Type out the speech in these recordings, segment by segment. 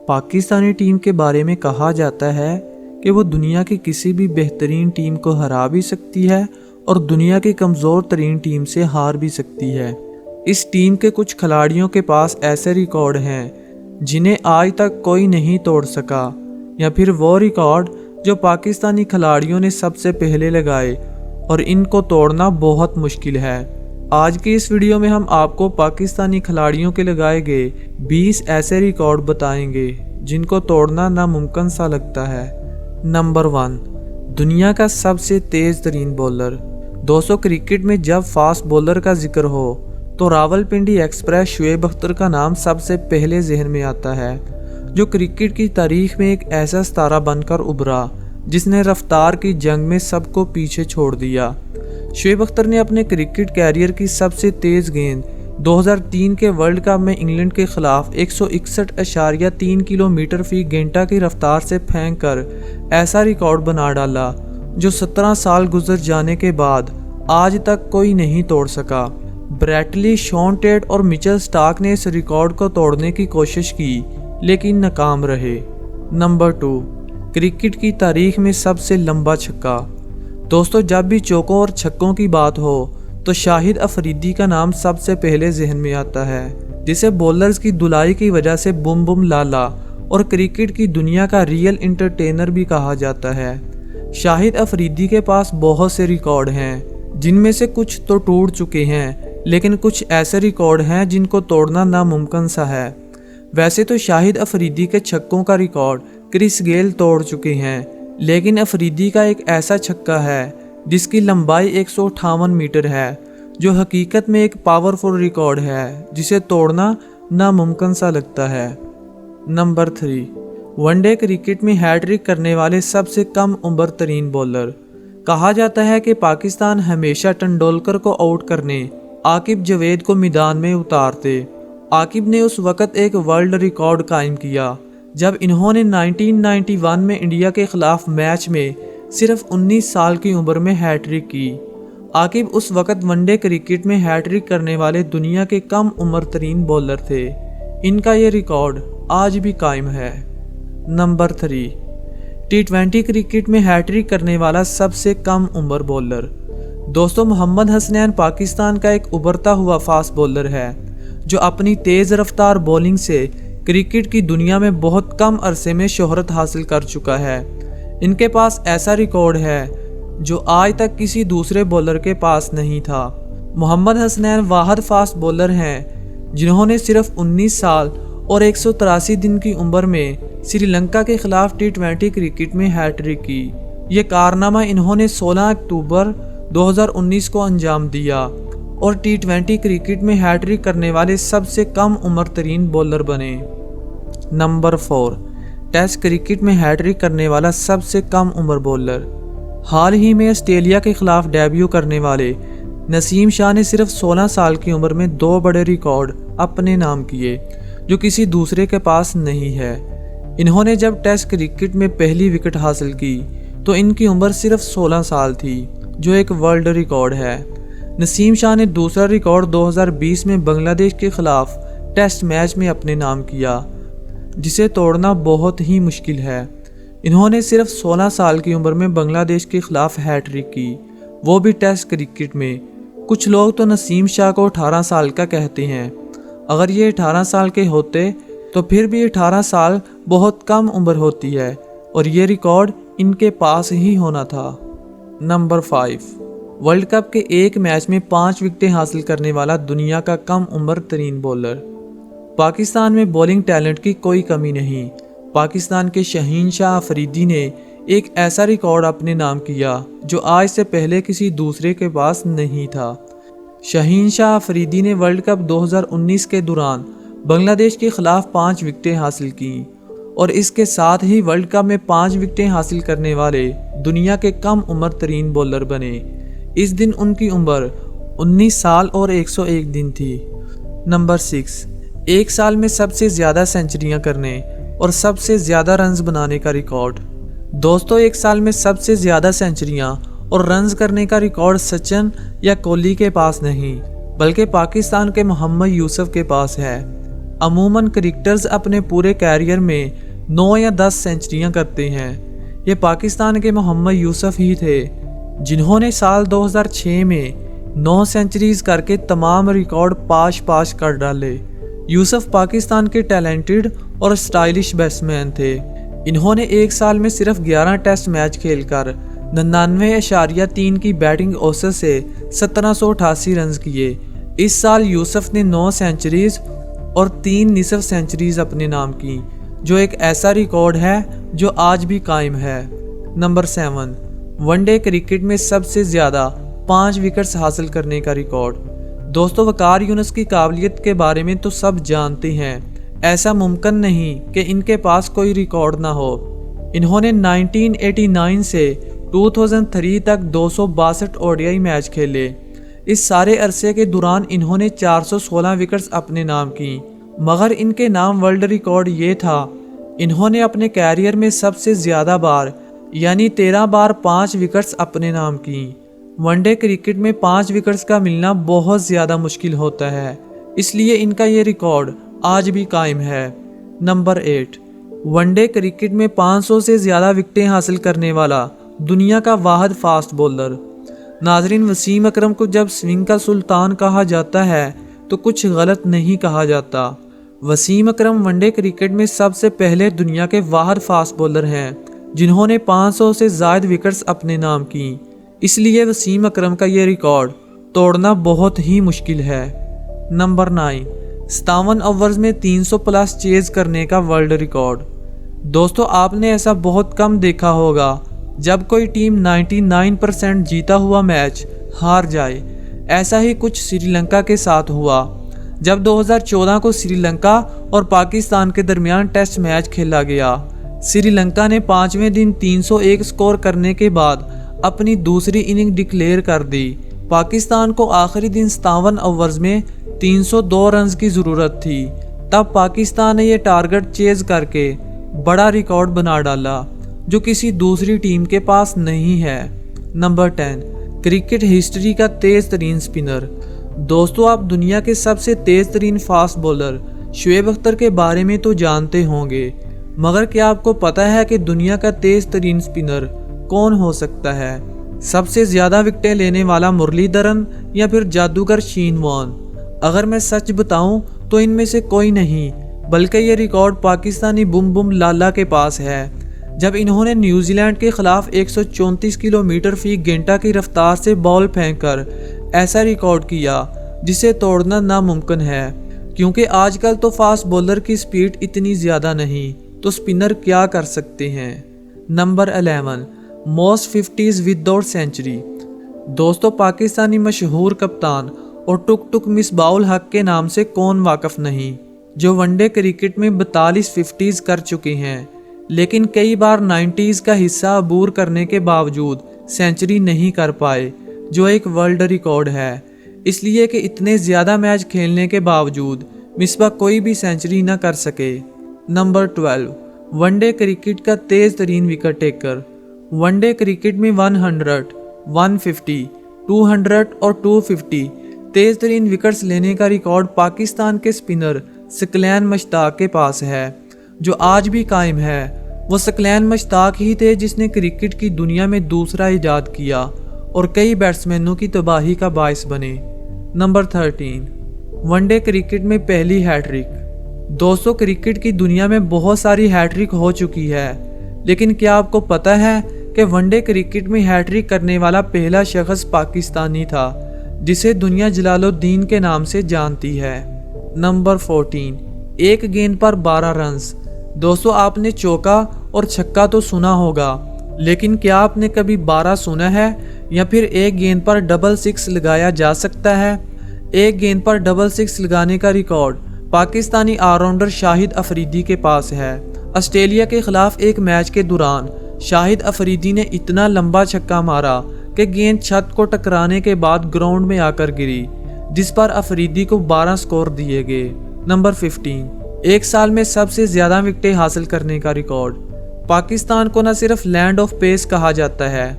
Pakistani team کے بارے میں کہا جاتا ہے کہ وہ دنیا کی کسی بھی بہترین ٹیم کو ہرا بھی سکتی ہے اور دنیا کی کمزور ترین ٹیم سے ہار بھی سکتی ہے۔ اس ٹیم کے کچھ کھلاڑیوں کے پاس ایسے ریکارڈ ہیں جنہیں آج تک کوئی نہیں توڑ سکا، یا پھر وہ ریکارڈ جو پاکستانی کھلاڑیوں نے سب سے پہلے لگائے اور ان کو توڑنا بہت مشکل ہے۔ آج کی اس ویڈیو میں ہم آپ کو پاکستانی کھلاڑیوں کے لگائے گئے 20 ایسے ریکارڈ بتائیں گے جن کو توڑنا ناممکن سا لگتا ہے۔ نمبر 1، دنیا کا سب سے تیز ترین بولر۔ دوستو، کرکٹ میں جب فاسٹ بولر کا ذکر ہو تو راولپنڈی ایکسپریس شعیب اختر کا نام سب سے پہلے ذہن میں آتا ہے، جو کرکٹ کی تاریخ میں ایک ایسا ستارہ بن کر ابھرا جس نے رفتار کی جنگ میں سب کو پیچھے چھوڑ دیا۔ شعیب اختر نے اپنے کرکٹ کیریئر کی سب سے تیز گیند 2003 کے ورلڈ کپ میں انگلینڈ کے خلاف 161.3 کلومیٹر فی گھنٹہ کی رفتار سے پھینک کر ایسا ریکارڈ بنا ڈالا جو 17 سال گزر جانے کے بعد آج تک کوئی نہیں توڑ سکا۔ بریٹلی، شون ٹیٹ اور مچل سٹارک نے اس ریکارڈ کو توڑنے کی کوشش کی لیکن ناکام رہے۔ نمبر 2، کرکٹ کی تاریخ میں سب سے لمبا چھکا۔ دوستو، جب بھی چوکوں اور چھکوں کی بات ہو تو شاہد افریدی کا نام سب سے پہلے ذہن میں آتا ہے، جسے بولرز کی دلائی کی وجہ سے بم بم لالا اور کرکٹ کی دنیا کا ریئل انٹرٹینر بھی کہا جاتا ہے۔ شاہد افریدی کے پاس بہت سے ریکارڈ ہیں جن میں سے کچھ تو ٹوٹ چکے ہیں، لیکن کچھ ایسے ریکارڈ ہیں جن کو توڑنا ناممکن سا ہے۔ ویسے تو شاہد افریدی کے چھکوں کا ریکارڈ کرس گیل توڑ چکے ہیں، لیکن افریدی کا ایک ایسا چھکا ہے جس کی لمبائی 158 میٹر ہے، جو حقیقت میں ایک پاورفل ریکارڈ ہے جسے توڑنا ناممکن سا لگتا ہے۔ نمبر 3، ون ڈے کرکٹ میں ہیٹ ٹرک کرنے والے سب سے کم عمر ترین بولر۔ کہا جاتا ہے کہ پاکستان ہمیشہ ٹنڈولکر کو آؤٹ کرنے عاقب جاوید کو میدان میں اتارتے۔ عاقب نے اس وقت ایک ورلڈ ریکارڈ قائم کیا جب انہوں نے 1991 میں انڈیا کے خلاف میچ میں صرف 19 سال کی عمر میں ہیٹ ٹرک کی۔ عاقب اس وقت ون ڈے کرکٹ میں ہیٹ ٹرک کرنے والے دنیا کے کم عمر ترین بولر تھے۔ ان کا یہ ریکارڈ آج بھی قائم ہے۔ نمبر 3، T20 کرکٹ میں ہیٹ ٹرک کرنے والا سب سے کم عمر بولر۔ دوستو، محمد حسنین پاکستان کا ایک ابھرتا ہوا فاسٹ بولر ہے جو اپنی تیز رفتار بولنگ سے کرکٹ کی دنیا میں بہت کم عرصے میں شہرت حاصل کر چکا ہے۔ ان کے پاس ایسا ریکارڈ ہے جو آج تک کسی دوسرے بولر کے پاس نہیں تھا۔ محمد حسنین واحد فاسٹ بولر ہیں جنہوں نے صرف 19 سال اور 183 دن کی عمر میں سری لنکا کے خلاف T20 کرکٹ میں ہیٹ ٹرک کی۔ یہ کارنامہ انہوں نے 16 اکتوبر 2019 کو انجام دیا اور T20 کرکٹ میں ہیٹ ٹرک کرنے والے سب سے کم عمر ترین بولر بنے۔ نمبر 4، ٹیسٹ کرکٹ میں ہیٹ ٹرک کرنے والا سب سے کم عمر بولر۔ حال ہی میں آسٹریلیا کے خلاف ڈیبیو کرنے والے نسیم شاہ نے صرف 16 سال کی عمر میں 2 بڑے ریکارڈ اپنے نام کیے جو کسی دوسرے کے پاس نہیں ہے۔ انہوں نے جب ٹیسٹ کرکٹ میں پہلی وکٹ حاصل کی تو ان کی عمر صرف 16 سال تھی، جو ایک ورلڈ ریکارڈ ہے۔ نسیم شاہ نے دوسرا ریکارڈ 2020 میں بنگلہ دیش کے خلاف ٹیسٹ میچ میں اپنے نام کیا، جسے توڑنا بہت ہی مشکل ہے۔ انہوں نے صرف 16 سال کی عمر میں بنگلہ دیش کے خلاف ہیٹ ٹرک کی، وہ بھی ٹیسٹ کرکٹ میں۔ کچھ لوگ تو نسیم شاہ کو 18 سال کا کہتے ہیں۔ اگر یہ 18 سال کے ہوتے تو پھر بھی 18 سال بہت کم عمر ہوتی ہے اور یہ ریکارڈ ان کے پاس ہی ہونا تھا۔ نمبر 5، ورلڈ کپ کے ایک میچ میں 5 وکٹیں حاصل کرنے والا دنیا کا کم عمر ترین بولر۔ پاکستان میں بولنگ ٹیلنٹ کی کوئی کمی نہیں۔ پاکستان کے شہین شاہ افریدی نے ایک ایسا ریکارڈ اپنے نام کیا جو آج سے پہلے کسی دوسرے کے پاس نہیں تھا۔ شہین شاہ افریدی نے ورلڈ کپ 2019 کے دوران بنگلہ دیش کے خلاف 5 وکٹیں حاصل کیں اور اس کے ساتھ ہی ورلڈ کپ میں 5 وکٹیں حاصل کرنے والے دنیا کے کم عمر ترین بولر بنے۔ اس دن ان کی عمر 19 سال اور 101 دن تھی۔ نمبر 6، ایک سال میں سب سے زیادہ سینچریاں کرنے اور سب سے زیادہ رنز بنانے کا ریکارڈ۔ دوستو، ایک سال میں سب سے زیادہ سینچریاں اور رنز کرنے کا ریکارڈ سچن یا کوہلی کے پاس نہیں، بلکہ پاکستان کے محمد یوسف کے پاس ہے۔ عموماً کرکٹرز اپنے پورے کیریئر میں 9 یا 10 سینچریاں کرتے ہیں۔ یہ پاکستان کے محمد یوسف ہی تھے جنہوں نے سال 2006 میں 9 سینچریز کر کے تمام ریکارڈ پاش کر ڈالے۔ یوسف پاکستان کے ٹیلنٹڈ اور سٹائلش بیٹسمین تھے۔ انہوں نے ایک سال میں صرف 11 ٹیسٹ میچ کھیل کر 99.3 کی بیٹنگ اوسط سے 1788 رنز کیے۔ اس سال یوسف نے 9 سینچریز اور 3 نصف سینچریز اپنے نام کی، جو ایک ایسا ریکارڈ ہے جو آج بھی قائم ہے۔ نمبر 7، ون ڈے کرکٹ میں سب سے زیادہ 5 وکٹس حاصل کرنے کا ریکارڈ۔ دوستو، وقار یونس کی قابلیت کے بارے میں تو سب جانتے ہیں۔ ایسا ممکن نہیں کہ ان کے پاس کوئی ریکارڈ نہ ہو۔ انہوں نے 1989 سے 2003 تک 262 ODI میچ کھیلے۔ اس سارے عرصے کے دوران انہوں نے 416 وکٹس اپنے نام کی، مگر ان کے نام ورلڈ ریکارڈ یہ تھا۔ انہوں نے اپنے کیریئر میں سب سے زیادہ بار یعنی 13 بار 5 وکٹس اپنے نام کی۔ ون ڈے کرکٹ میں 5 وکٹس کا ملنا بہت زیادہ مشکل ہوتا ہے، اس لیے ان کا یہ ریکارڈ آج بھی قائم ہے۔ نمبر 8، ون ڈے کرکٹ میں 500 سے زیادہ وکٹیں حاصل کرنے والا دنیا کا واحد فاسٹ بولر۔ ناظرین، وسیم اکرم کو جب سوئنگ کا سلطان کہا جاتا ہے تو کچھ غلط نہیں کہا جاتا۔ وسیم اکرم ون ڈے کرکٹ میں سب سے پہلے دنیا کے واحد فاسٹ بولر ہیں جنہوں نے 500 سے زائد وکٹس اپنے نام کی، اس لیے وسیم اکرم کا یہ ریکارڈ توڑنا بہت ہی مشکل ہے۔ نمبر 9، 57 اوورز میں 300 پلس چیز کرنے کا ورلڈ ریکارڈ۔ دوستو، آپ نے ایسا بہت کم دیکھا ہوگا جب کوئی ٹیم 99% جیتا ہوا میچ ہار جائے۔ ایسا ہی کچھ سری لنکا کے ساتھ ہوا جب 2014 کو سری لنکا اور پاکستان کے درمیان ٹیسٹ میچ کھیلا گیا۔ سری لنکا نے 5ویں دن 301 سکور کرنے کے بعد اپنی دوسری اننگ ڈکلیئر کر دی۔ پاکستان کو آخری دن 57 اوورز میں 302 رنز کی ضرورت تھی۔ تب پاکستان نے یہ ٹارگٹ چیز کر کے بڑا ریکارڈ بنا ڈالا جو کسی دوسری ٹیم کے پاس نہیں ہے۔ نمبر 10، کرکٹ ہسٹری کا تیز ترین سپنر۔ دوستو، آپ دنیا کے سب سے تیز ترین فاسٹ بولر شعیب اختر کے بارے میں تو جانتے ہوں گے، مگر کیا آپ کو پتہ ہے کہ دنیا کا تیز ترین سپنر کون ہو سکتا ہے؟ سب سے زیادہ وکٹیں لینے والا مرلی دھرن یا پھر جادوگر شین وارن؟ اگر میں سچ بتاؤں تو ان میں سے کوئی نہیں، بلکہ یہ ریکارڈ پاکستانی بم بم لالا کے پاس ہے، جب انہوں نے نیوزی لینڈ کے خلاف 134 کلومیٹر فی گھنٹہ کی رفتار سے بال پھینک کر ایسا ریکارڈ کیا جسے توڑنا ناممکن ہے، کیونکہ آج کل تو فاسٹ بولر کی سپیڈ اتنی زیادہ نہیں، تو سپنر کیا کر سکتے ہیں۔ Number 11، most 50s without century. دوستو، پاکستانی مشہور کپتان اور ٹک ٹک مصباح الحق کے نام سے کون واقف نہیں، جو ون ڈے کرکٹ میں 42 50s کر چکے ہیں، لیکن کئی بار 90s کا حصہ عبور کرنے کے باوجود سینچری نہیں کر پائے، جو ایک ورلڈ ریکارڈ ہے، اس لیے کہ اتنے زیادہ میچ کھیلنے کے باوجود مصباح کوئی بھی سینچری نہ کر سکے۔ نمبر 12، ون ڈے کرکٹ کا تیز ترین wicket taker. One day cricket میں 100، 150، 200 اور 250 تیز ترین وکٹس لینے کا ریکارڈ پاکستان کے سپنر ثقلین مشتاق کے پاس ہے، جو آج بھی قائم ہے۔ وہ ثقلین مشتاق ہی تھے جس نے کرکٹ کی دنیا میں دوسرا ایجاد کیا اور کئی بیٹسمینوں کی تباہی کا باعث بنے۔ نمبر 13، ون ڈے کرکٹ میں پہلی ہیٹرک۔ دوستو، کرکٹ کی دنیا میں بہت ساری ہیٹرک ہو چکی ہے، لیکن کیا آپ کو پتہ ہے کہ ون ڈے کرکٹ میں ہیٹرک کرنے والا پہلا شخص پاکستانی تھا، جسے دنیا جلال الدین کے نام سے جانتی ہے۔ نمبر 14، ایک گیند پر 12 رنز۔ دوستو، آپ نے چوکا اور چھکا تو سنا ہوگا، لیکن کیا آپ نے کبھی 12 سنا ہے یا پھر ایک گیند پر ڈبل 6 لگایا جا سکتا ہے؟ ایک گیند پر ڈبل 6 لگانے کا ریکارڈ پاکستانی آل راؤنڈر شاہد افریدی کے پاس ہے۔ آسٹریلیا کے خلاف ایک میچ کے دوران شاہد افریدی نے اتنا لمبا چھکا مارا کہ گیند چھت کو ٹکرانے کے بعد گراؤنڈ میں آ کر گری، جس پر افریدی کو 12 سکور دیے گئے۔ نمبر 15، ایک سال میں سب سے زیادہ وکٹیں حاصل کرنے کا ریکارڈ۔ پاکستان کو نہ صرف لینڈ آف پیس کہا جاتا ہے،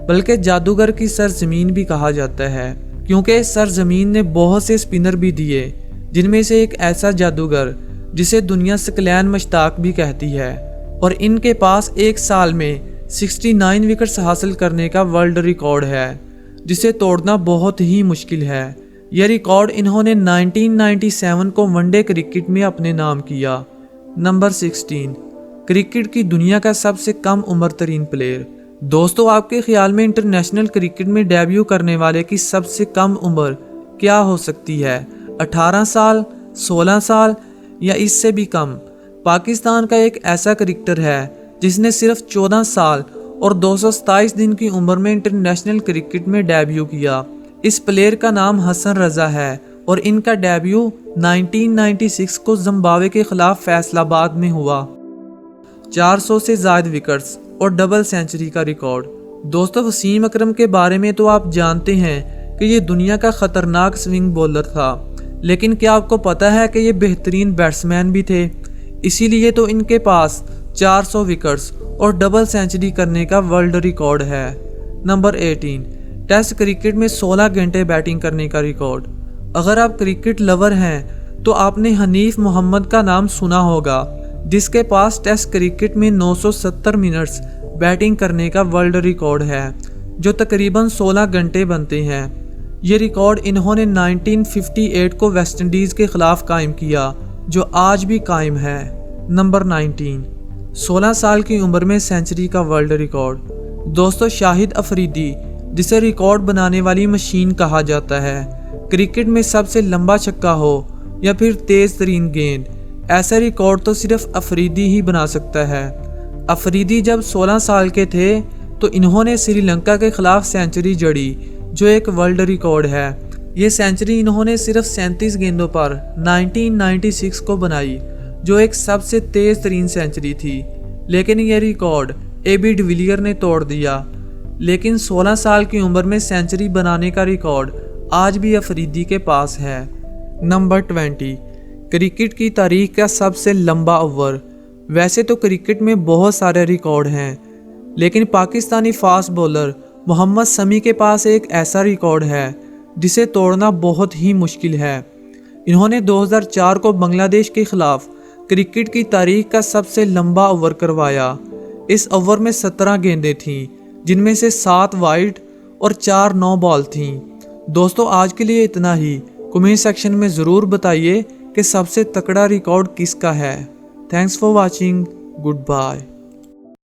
بلکہ جادوگر کی سرزمین بھی کہا جاتا ہے، کیونکہ اس سرزمین نے بہت سے سپنر بھی دیے، جن میں سے ایک ایسا جادوگر جسے دنیا سکلین مشتاق بھی کہتی ہے، اور ان کے پاس ایک سال میں 69 وکٹس حاصل کرنے کا ورلڈ ریکارڈ ہے، جسے توڑنا بہت ہی مشکل ہے۔ یہ ریکارڈ انہوں نے 1997 کو ون ڈے کرکٹ میں اپنے نام کیا۔ نمبر 16، کرکٹ کی دنیا کا سب سے کم عمر ترین پلیئر۔ دوستو، آپ کے خیال میں انٹرنیشنل کرکٹ میں ڈیبیو کرنے والے کی سب سے کم عمر کیا ہو سکتی ہے؟ 18 سال، 16 سال یا اس سے بھی کم؟ پاکستان کا ایک ایسا کرکٹر ہے جس نے صرف 14 سال اور 227 دن کی عمر میں انٹرنیشنل کرکٹ میں ڈیبیو کیا۔ اس پلیئر کا نام حسن رضا ہے اور ان کا ڈیبیو 1996 کو زمبابوے کے خلاف فیصل آباد میں ہوا۔ 400 سے زائد وکٹس اور ڈبل سینچری کا ریکارڈ۔ دوستو، وسیم اکرم کے بارے میں تو آپ جانتے ہیں کہ یہ دنیا کا خطرناک سوئنگ بولر تھا، لیکن کیا آپ کو پتا ہے کہ یہ بہترین بیٹسمین بھی تھے؟ اسی لیے تو ان کے پاس 400 وکٹس اور ڈبل سینچری کرنے کا ورلڈ ریکارڈ ہے۔ نمبر 18، ٹیسٹ کرکٹ میں 16 گھنٹے بیٹنگ کرنے کا ریکارڈ۔ اگر آپ کرکٹ لور ہیں تو آپ نے حنیف محمد کا نام سنا ہوگا، جس کے پاس ٹیسٹ کرکٹ میں 970 منٹس بیٹنگ کرنے کا ورلڈ ریکارڈ ہے، جو تقریباً 16 گھنٹے بنتے ہیں۔ یہ ریکارڈ انہوں نے 1958 کو ویسٹ انڈیز کے خلاف قائم کیا، جو آج بھی قائم ہے۔ نمبر 19، 16 سال کی عمر میں سینچری کا ورلڈ ریکارڈ۔ دوستو، شاہد افریدی، جسے ریکارڈ بنانے والی مشین کہا جاتا ہے، کرکٹ میں سب سے لمبا چھکا ہو یا پھر تیز ترین گیند، ایسا ریکارڈ تو صرف افریدی ہی بنا سکتا ہے۔ افریدی جب 16 سال کے تھے تو انہوں نے سری لنکا کے خلاف سینچری جڑی، جو ایک ورلڈ ریکارڈ ہے۔ یہ سینچری انہوں نے صرف 37 گیندوں پر 1996 کو بنائی، جو ایک سب سے تیز ترین سینچری تھی، لیکن یہ ریکارڈ اے بی ڈویلیئر نے توڑ دیا۔ لیکن 16 سال کی عمر میں سینچری بنانے کا ریکارڈ آج بھی افریدی کے پاس ہے۔ نمبر 20، کرکٹ کی تاریخ کا سب سے لمبا اوور۔ ویسے تو کرکٹ میں بہت سارے ریکارڈ ہیں، لیکن پاکستانی فاسٹ بولر محمد سمیع کے پاس ایک ایسا ریکارڈ ہے جسے توڑنا بہت ہی مشکل ہے۔ انہوں نے 2004 کو بنگلہ دیش کے خلاف کرکٹ کی تاریخ کا سب سے لمبا اوور کروایا۔ اس اوور میں 17 گیندیں تھیں، جن میں سے 7 وائڈ اور 4 نو بال تھیں۔ دوستو، آج کے لیے اتنا ہی۔ کمنٹ سیکشن میں ضرور بتائیے کہ سب سے تکڑا ریکارڈ کس کا ہے۔ Thanks for watching, good bye.